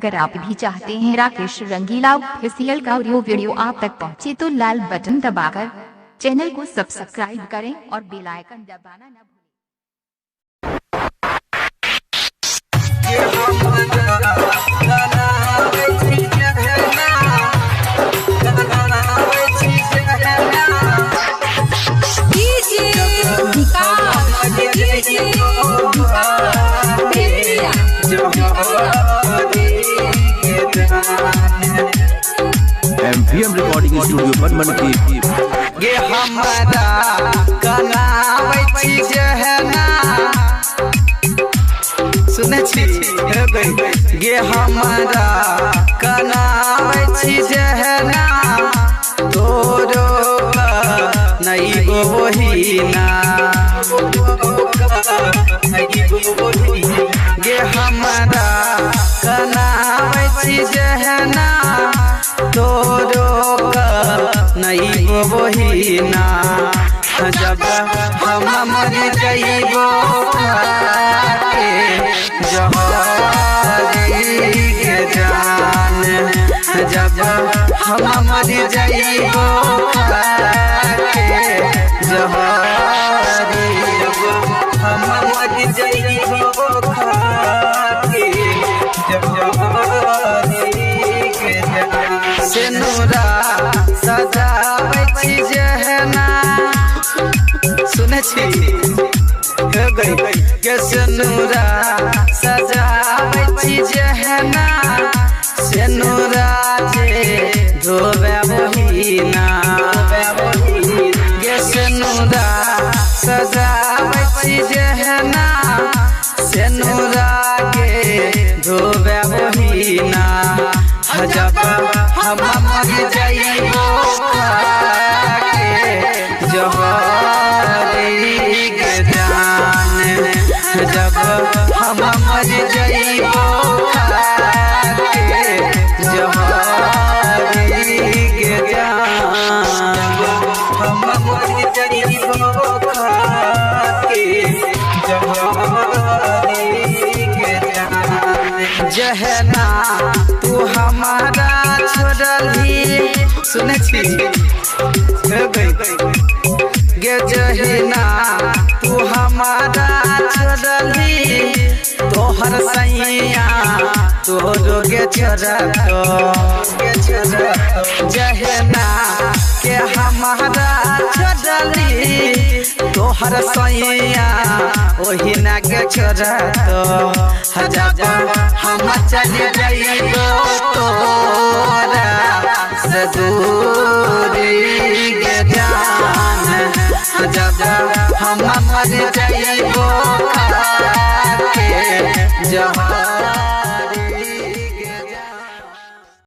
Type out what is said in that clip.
अगर आप भी चाहते हैं राकेश रंगीला ऑफिशियल का ऑडियो वीडियो आप तक पहुंचे तो लाल बटन दबाकर चैनल को सब्सक्राइब करें और बेल आइकन दबाना न एमवीएम रिकॉर्डिंग स्टूडियो पर मन की ये हमारा कनावे छी जहना सुने छी ये हमारा कनावे छी जहना तोरो नहीं गो वहीना ये हमारा कनावे छी जहना तोरो नहीं गो वहीना जब हम मर जाइबो के जान जब हम मर जाइबो हम मर जाइबो सेनुरा सजावे छी जहना सुने छी के सेनुरा सजावे छी जहना सेनुरा जे धोबे बहिना के सेनुरा सजावे छी जहना सेनुरा के धोबे बहिना जब हम मर जाइबो के जान जब हम मर जाइबो के जान हम मर जाइबो के जान जहना तू हमारा छोड़ली सुने छी गे जहना तू हमारा छोड़ली तोहर सैया तोरो गे छोड़तो जहना के हमारा छोड़ली तोहर सैया ओही ना के छोड़तो जब हम चले जाइबो तोरा से दूरी के जान जब हम मर जाइबो जब